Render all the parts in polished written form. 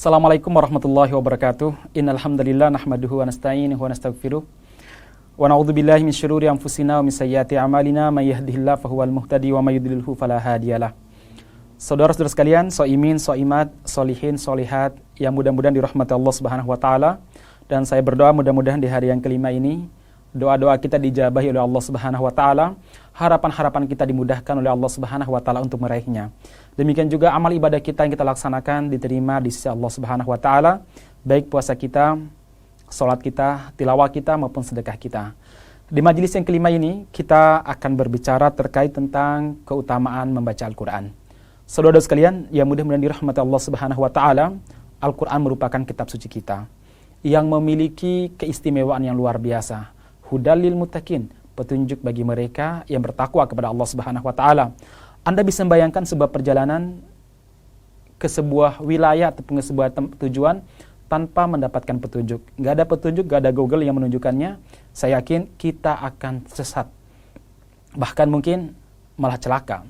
Assalamualaikum warahmatullahi wabarakatuh. Innal hamdalillah nahmaduhu wa nasta'inuhu wa nastaghfiruh. Wa na'udzu billahi min syururi anfusina wa min sayyiati a'malina may yahdihillahu fahuwal muhtadi wa may yudlilhu fala hadiyalah. Saudara-saudara sekalian, shaimin, shaimat, sholihin, sholihat yang mudah-mudahan dirahmati Allah Subhanahu wa taala, dan saya berdoa mudah-mudahan di hari yang kelima ini doa-doa kita dijabahi oleh Allah Subhanahu wa taala, harapan-harapan kita dimudahkan oleh Allah Subhanahu wa taala untuk meraihnya. Demikian juga amal ibadah kita yang kita laksanakan diterima di sisi Allah Subhanahu wa taala, baik puasa kita, salat kita, tilawah kita maupun sedekah kita. Di majelis yang kelima ini kita akan berbicara terkait tentang keutamaan membaca Al-Qur'an. Saudara sekalian yang mudah-mudahan dirahmati Allah Subhanahu wa taala, Al-Qur'an merupakan kitab suci kita yang memiliki keistimewaan yang luar biasa. Hudalil muttaqin, petunjuk bagi mereka yang bertakwa kepada Allah Subhanahu wa taala. Anda bisa membayangkan sebuah perjalanan ke sebuah wilayah ataupun ke sebuah tujuan tanpa mendapatkan petunjuk. Gak ada petunjuk, gak ada Google yang menunjukkannya. Saya yakin kita akan sesat. Bahkan mungkin malah celaka.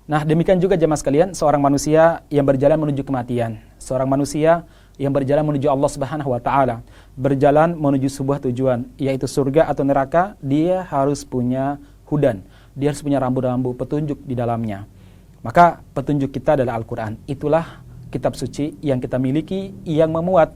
Nah, demikian juga jemaah sekalian, seorang manusia yang berjalan menuju kematian. Seorang manusia yang berjalan menuju Allah Subhanahu wa taala, berjalan menuju sebuah tujuan, yaitu surga atau neraka, dia harus punya hudan. Dia harus punya rambu-rambu petunjuk di dalamnya. Maka petunjuk kita adalah Al-Qur'an. Itulah kitab suci yang kita miliki, yang memuat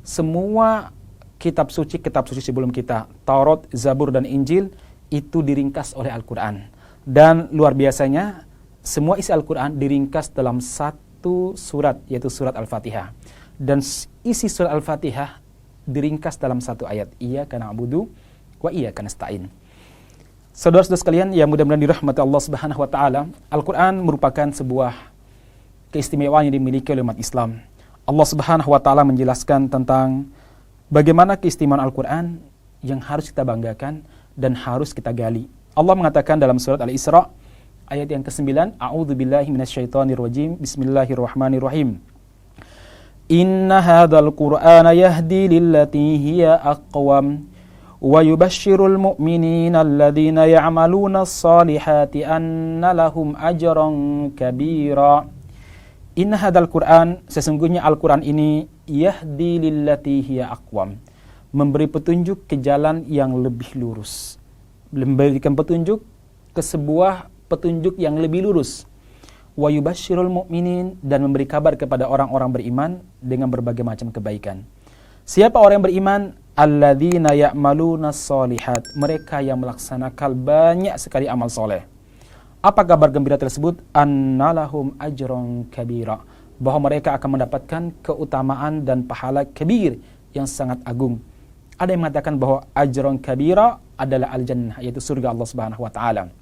semua kitab suci sebelum kita. Taurat, Zabur, dan Injil itu diringkas oleh Al-Qur'an. Dan luar biasanya, semua isi Al-Qur'an diringkas dalam satu surat, yaitu surat Al-Fatihah. Dan isi surat Al-Fatihah diringkas dalam satu ayat. Iyyaka na'budu wa iyyaka nasta'in. Saudara-saudara sekalian yang mudah-mudahan dirahmati Allah Subhanahu wa taala, Al-Qur'an merupakan sebuah keistimewaan yang dimiliki oleh umat Islam. Allah Subhanahu wa taala menjelaskan tentang bagaimana keistimewaan Al-Qur'an yang harus kita banggakan dan harus kita gali. Allah mengatakan dalam surat Al-Isra ayat yang ke-9, A'udzubillahi minasyaitonirrajim, Bismillahirrahmanirrahim. Inna hadzal Qur'ana yahdi lillati hiya aqwam wa yubashshirul mu'minina alladhina ya'maluna as-salihati anna lahum ajran kabira. Inna hadzal Qur'an, sesungguhnya Al-Qur'an ini yahdi lillati hiya aqwam, memberi petunjuk ke jalan yang lebih lurus, memberikan petunjuk ke sebuah petunjuk yang lebih lurus. Wa yubashshirul mu'minin, dan memberi kabar kepada orang-orang beriman dengan berbagai macam kebaikan. Siapa orang yang beriman? Alladzina ya'maluna sholihat, mereka yang melaksanakan banyak sekali amal soleh. Apa kabar gembira tersebut? Annalahum ajron kabira, bahwa mereka akan mendapatkan keutamaan dan pahala kabir yang sangat agung. Ada yang mengatakan bahwa ajron kabira adalah al-jannah, yaitu surga Allah Subhanahu wa taala.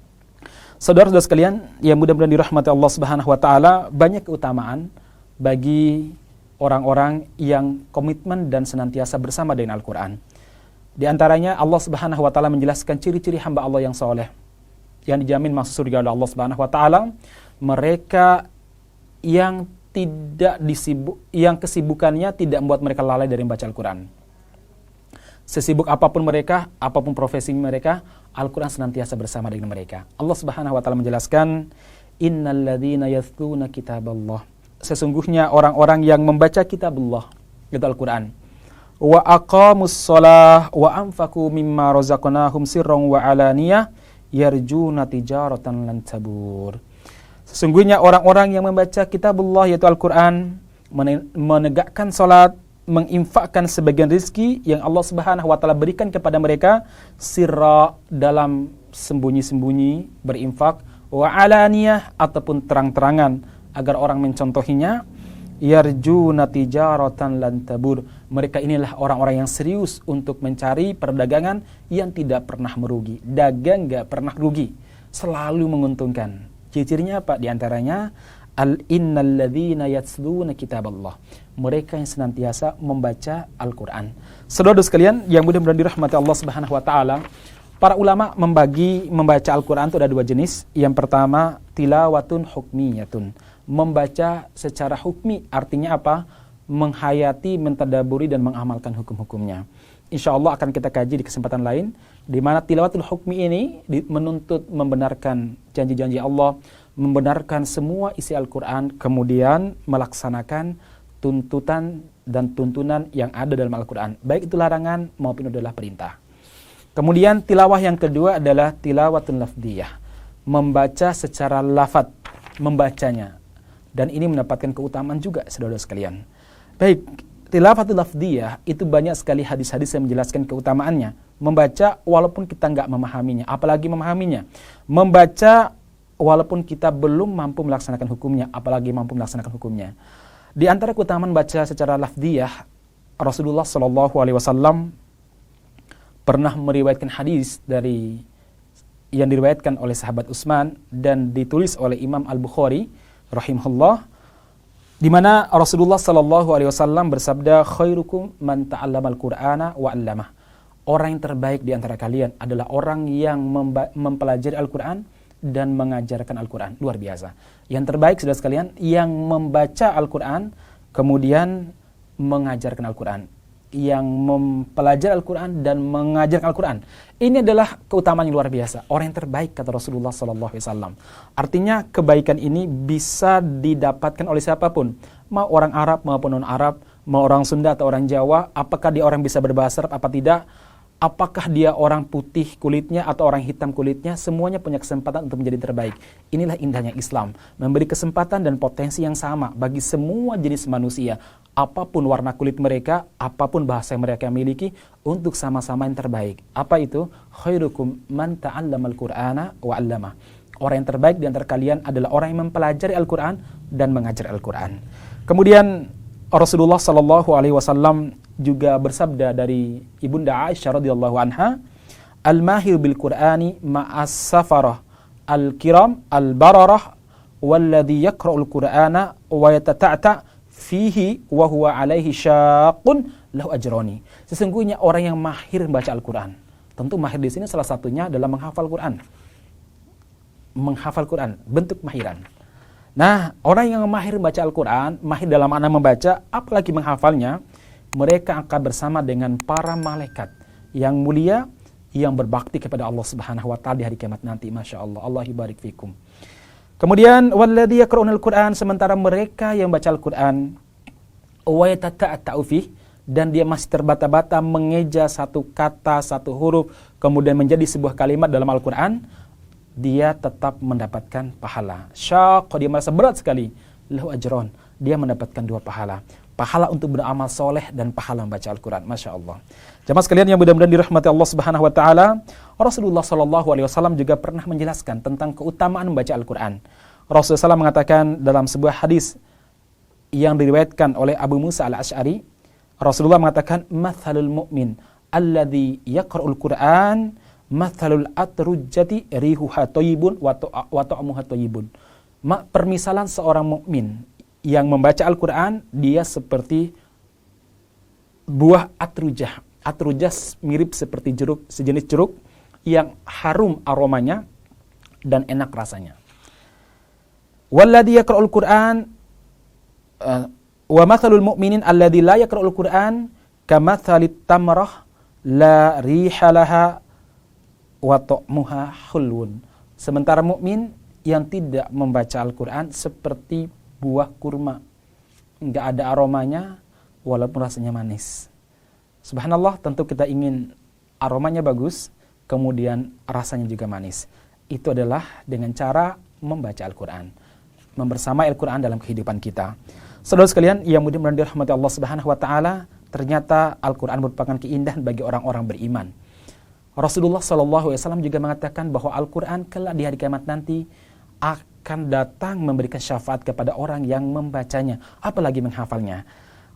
Saudara-saudara sekalian yang mudah-mudahan dirahmati Allah Subhanahu wa taala, banyak keutamaan bagi orang-orang yang komitmen dan senantiasa bersama dengan Al-Qur'an. Di antaranya Allah Subhanahu wa taala menjelaskan ciri-ciri hamba Allah yang soleh, yang dijamin masuk surga oleh Allah Subhanahu wa taala. Mereka yang yang kesibukannya tidak membuat mereka lalai dari membaca Al-Qur'an. Sesibuk apapun mereka, apapun profesi mereka, Al-Qur'an senantiasa bersama dengan mereka. Allah Subhanahu wa taala menjelaskan, innalladzina yatluna kitaballah, sesungguhnya orang-orang yang membaca kitabullah, itu Al-Qur'an, wa aqamus shalah wa anfaqu mimma razaqnahum sirran wa alaniyah yarjuna tijaratan lan tabur. Sesungguhnya orang-orang yang membaca kitabullah, yaitu Al-Qur'an, menegakkan salat, menginfakkan sebagian rezeki yang Allah Subhanahu wa taala berikan kepada mereka, sirra, dalam sembunyi-sembunyi berinfak, wa alaniyah, ataupun terang-terangan agar orang mencontohinya, yarjuna tijaratan lan tabur, mereka inilah orang-orang yang serius untuk mencari perdagangan yang tidak pernah merugi. Dagang gak pernah rugi, selalu menguntungkan. Ciri-cirinya apa? Di antaranya innalladzina yatluna kitaballah, mereka yang senantiasa membaca Al-Qur'an. Saudara sekalian yang mudah-mudahan dirahmati Allah Subhanahu wa taala, para ulama membagi membaca Al-Qur'an itu ada dua jenis. Yang pertama, tilawatun hukmiyatun, membaca secara hukmi, artinya apa? Menghayati, mentadaburi, dan mengamalkan hukum-hukumnya. InsyaAllah akan kita kaji di kesempatan lain, di mana tilawatul hukmi ini menuntut membenarkan janji-janji Allah, membenarkan semua isi Al-Quran, kemudian melaksanakan tuntutan dan tuntunan yang ada dalam Al-Quran, baik itu larangan maupun adalah perintah. Kemudian tilawah yang kedua adalah tilawatul lafdiyah, membaca secara lafadz, membacanya, dan ini mendapatkan keutamaan juga, saudara sekalian. Baik, tilawatul lafdiyah itu banyak sekali hadis-hadis yang menjelaskan keutamaannya. Membaca walaupun kita nggak memahaminya, apalagi memahaminya. Membaca walaupun kita belum mampu melaksanakan hukumnya, apalagi mampu melaksanakan hukumnya. Di antara keutamaan baca secara lafdiyah, Rasulullah SAW pernah meriwayatkan hadis yang diriwayatkan oleh sahabat Utsman dan ditulis oleh Imam Al-Bukhari rahimahullah, di mana Rasulullah SAW bersabda, khairukum man ta'allamal Qur'ana wa 'allamah. Orang yang terbaik di antara kalian adalah orang yang mempelajari Al-Quran dan mengajarkan Al-Quran. Luar biasa. Yang terbaik, saudara sekalian, yang membaca Al-Quran kemudian mengajarkan Al-Quran, yang mempelajari Al-Quran dan mengajarkan Al-Quran. Ini adalah keutamaan yang luar biasa. Orang yang terbaik, kata Rasulullah SAW. Artinya kebaikan ini bisa didapatkan oleh siapapun, mau orang Arab maupun non-Arab, mau orang Sunda atau orang Jawa. Apakah dia orang bisa berbahasa Arab apa tidak, apakah dia orang putih kulitnya atau orang hitam kulitnya, semuanya punya kesempatan untuk menjadi terbaik. Inilah indahnya Islam, memberi kesempatan dan potensi yang sama bagi semua jenis manusia, apapun warna kulit mereka, apapun bahasa yang mereka miliki, untuk sama-sama yang terbaik. Apa itu? Khairukum man ta'allamal Qur'ana wa 'allamah. Orang yang terbaik di antara kalian adalah orang yang mempelajari Al-Quran dan mengajar Al-Quran. Kemudian Rasulullah SAW juga bersabda dari Ibunda Aisyah radhiyallahu anha, al-mahir bil Qur'ani ma'as safarah al-kiram al-bararah walladhi yaqra'ul Qur'ana wa yatata'ta fihi wa huwa alaihi syaqqun lahu ajrani. Sesungguhnya orang yang mahir membaca Al-Quran. Tentu mahir di sini salah satunya adalah menghafal Quran. Menghafal Quran, bentuk mahiran. Nah, orang yang mahir membaca Al-Quran, mahir dalam makna membaca, apalagi menghafalnya, mereka akan bersama dengan para malaikat yang mulia, yang berbakti kepada Allah Subhanahu wa Ta'ala di hari kiamat nanti. Masya Allah, Allah barik fikum. Kemudian walladzi yaqra'unal Qur'an, sementara mereka yang baca Al-Qur'an wa yatata'u fih, dan dia masih terbata-bata mengeja satu kata, satu huruf kemudian menjadi sebuah kalimat dalam Al-Qur'an, dia tetap mendapatkan pahala. Syaqqa, dia merasa berat sekali, lahu ajron, dia mendapatkan 2 pahala. Pahala untuk beramal soleh dan pahala membaca Al-Quran. Masya Allah. Jamaah sekalian yang mudah-mudahan dirahmati Allah Subhanahu Wa Taala, Rasulullah SAW juga pernah menjelaskan tentang keutamaan membaca Al-Quran. Rasulullah SAW mengatakan dalam sebuah hadis yang diriwayatkan oleh Abu Musa Al-Asy'ari, Rasulullah mengatakan, mathalul mu'min alladhi yaqra'ul Qur'an mathalul atrujjati rihuha thayyibun wa ta'muha thayyibun. Permisalan seorang mukmin yang membaca Al-Quran, dia seperti buah atrujah. Atrujah mirip seperti jeruk, sejenis jeruk yang harum aromanya dan enak rasanya. Walladhi yaqra'ul Qur'an wa mathalul mu'minin alladhi la yaqra'ul Qur'an kamathalit tamrah la rihalaha wa ta'muha hulwun. Sementara mukmin yang tidak membaca Al-Quran seperti buah kurma, enggak ada aromanya walaupun rasanya manis. Subhanallah, tentu kita ingin aromanya bagus, kemudian rasanya juga manis. Itu adalah dengan cara membaca Al-Quran, membersamai Al-Quran dalam kehidupan kita. Saudara sekalian yang mudah-mudahan dirahmati Allah Subhanahu wa Ta'ala, ternyata Al-Quran merupakan keindahan bagi orang-orang beriman. Rasulullah SAW juga mengatakan bahwa Al-Quran kelak di hari kiamat nanti akan datang memberikan syafaat kepada orang yang membacanya, apalagi menghafalnya.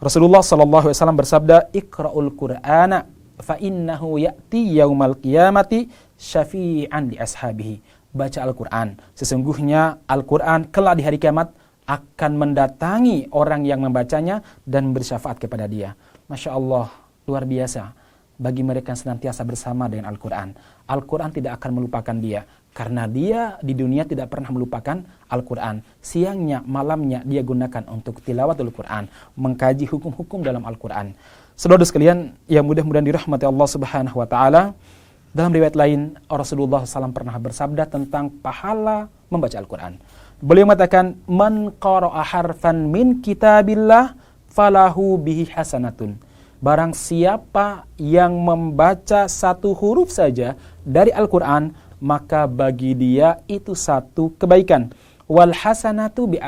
Rasulullah SAW bersabda, Iqra'ul Qur'ana fa innahu ya'ti yaumal qiyamati syafi'an li ashabihi. Baca Al-Quran, sesungguhnya Al-Quran kelak di hari kiamat akan mendatangi orang yang membacanya dan memberi syafaat kepada dia. Masya Allah, luar biasa. Bagi mereka yang senantiasa bersama dengan Al-Quran, Al-Quran tidak akan melupakan dia, karena dia di dunia tidak pernah melupakan Al-Quran. Siangnya, malamnya dia gunakan untuk tilawatul Quran, mengkaji hukum-hukum dalam Al-Quran. Saudara sekalian yang mudah-mudahan dirahmati Allah Subhanahu wa Ta'ala, dalam riwayat lain Rasulullah SAW pernah bersabda tentang pahala membaca Al-Quran. Beliau mengatakan, man qara'a harfan min kitabillah falahu bihi hasanatun. Barang siapa yang membaca satu huruf saja dari Al-Quran, maka bagi dia itu satu kebaikan. Wal hasanatu bi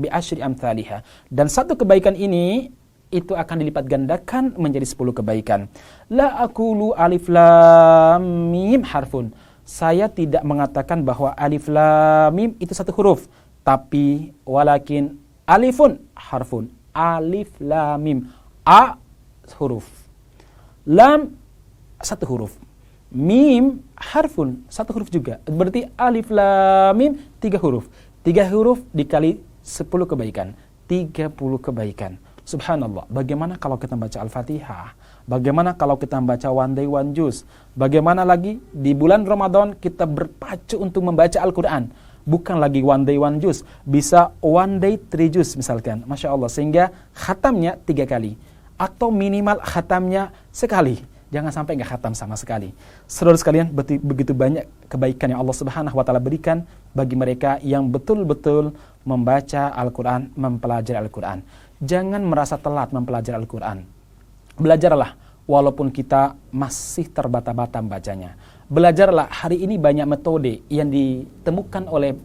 asyri amthaliha. Dan satu kebaikan ini itu akan dilipat gandakan menjadi 10 kebaikan. La aqulu alif lam mim harfun. Saya tidak mengatakan bahwa alif lam mim itu satu huruf, tapi walakin alifun harfun. Alif lam mim, a huruf, lam satu huruf, mim harfun satu huruf juga. Berarti alif lam mim 3 huruf. 3 huruf dikali 10 kebaikan, 30 kebaikan. Subhanallah, bagaimana kalau kita baca Al-Fatihah? Bagaimana kalau kita membaca one day one juz? Bagaimana lagi di bulan Ramadan kita berpacu untuk membaca Al-Quran? Bukan lagi one day one juz, bisa one day 3 juz misalkan. Masya Allah, sehingga khatamnya 3 kali. Atau minimal khatamnya sekali. Jangan sampai nggak khatam sama sekali. Saudara sekalian, begitu banyak kebaikan yang Allah Subhanahu wa Ta'ala berikan bagi mereka yang betul-betul membaca Al-Quran, mempelajari Al-Quran. Jangan merasa telat mempelajari Al-Quran. Belajarlah walaupun kita masih terbata-bata membacanya. Belajarlah, hari ini banyak metode yang ditemukan oleh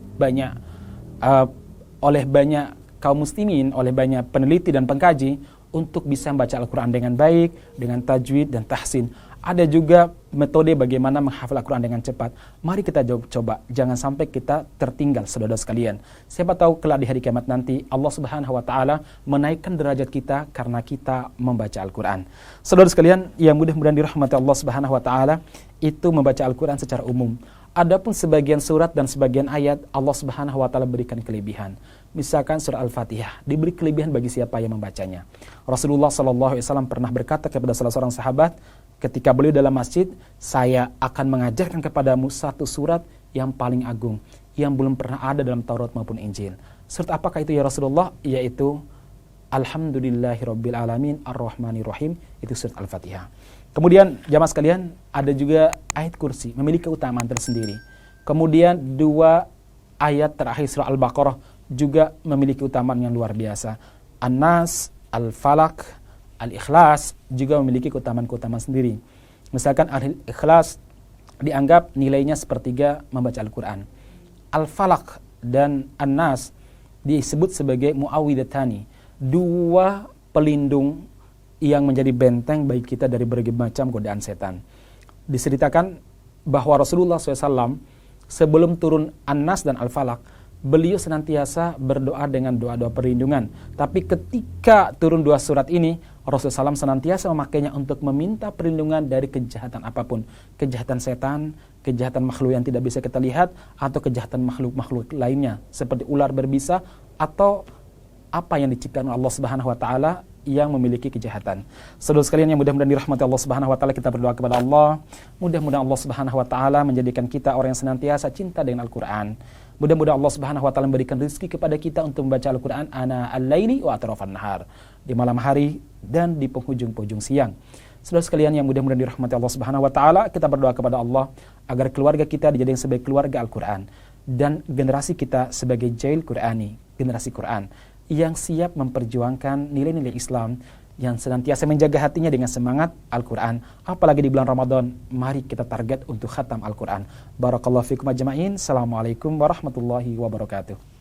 banyak kaum muslimin, oleh banyak peneliti dan pengkaji untuk bisa membaca Al-Quran dengan baik, dengan tajwid dan tahsin. Ada juga metode bagaimana menghafal Al-Quran dengan cepat. Mari kita coba, jangan sampai kita tertinggal, saudara sekalian. Siapa tahu kelak di hari kiamat nanti Allah Subhanahu wa Ta'ala menaikkan derajat kita karena kita membaca Al-Quran. Saudara sekalian yang mudah-mudahan dirahmati Allah Subhanahu wa Ta'ala, itu membaca Al-Quran secara umum. Adapun sebagian surat dan sebagian ayat Allah Subhanahu wa Ta'ala berikan kelebihan. Misalkan surah Al-Fatihah diberi kelebihan bagi siapa yang membacanya. Rasulullah SAW pernah berkata kepada salah seorang sahabat ketika beliau dalam masjid, saya akan mengajarkan kepadamu satu surat yang paling agung yang belum pernah ada dalam Taurat maupun Injil. Surat apakah itu ya Rasulullah? Yaitu Alhamdulillahirabbil alamin arrahmanirrahim, itu surat Al-Fatihah. Kemudian jamaah sekalian, ada juga ayat kursi memiliki keutamaan tersendiri. Kemudian 2 ayat terakhir surah Al-Baqarah juga memiliki keutamaan yang luar biasa. An-Nas, Al-Falaq, Al-Ikhlas juga memiliki keutamaan-keutamaan sendiri. Misalkan Al-Ikhlas dianggap nilainya sepertiga membaca Al-Quran. Al-Falaq dan An-Nas disebut sebagai muawwidatani, 2 pelindung yang menjadi benteng bagi kita dari berbagai macam godaan setan. Diceritakan bahwa Rasulullah SAW sebelum turun An-Nas dan Al-Falaq, beliau senantiasa berdoa dengan doa-doa perlindungan. Tapi ketika turun 2 surat ini, Rasulullah SAW senantiasa memakainya untuk meminta perlindungan dari kejahatan apapun. Kejahatan setan, kejahatan makhluk yang tidak bisa kita lihat, atau kejahatan makhluk-makhluk lainnya, seperti ular berbisa, atau apa yang diciptakan Allah Subhanahu wa Ta'ala yang memiliki kejahatan. Saudara sekalian yang mudah-mudahan dirahmati Allah Subhanahu wa Ta'ala, kita berdoa kepada Allah, mudah-mudahan Allah Subhanahu wa Ta'ala menjadikan kita orang yang senantiasa cinta dengan Al-Quran. Mudah-mudahan Allah Subhanahu wa Ta'ala memberikan rezeki kepada kita untuk membaca Al-Quran ana al-laili wa atrafan nahar, di malam hari dan di penghujung-penghujung siang. Saudara sekalian yang mudah-mudahan dirahmati Allah Subhanahu wa Ta'ala, kita berdoa kepada Allah agar keluarga kita dijadikan sebagai keluarga Al-Quran dan generasi kita sebagai jail Qurani, generasi Quran yang siap memperjuangkan nilai-nilai Islam, yang senantiasa menjaga hatinya dengan semangat Al-Quran. Apalagi di bulan Ramadan, mari kita target untuk khatam Al-Quran. Barakallahu fikum ajma'in. Assalamualaikum warahmatullahi wabarakatuh.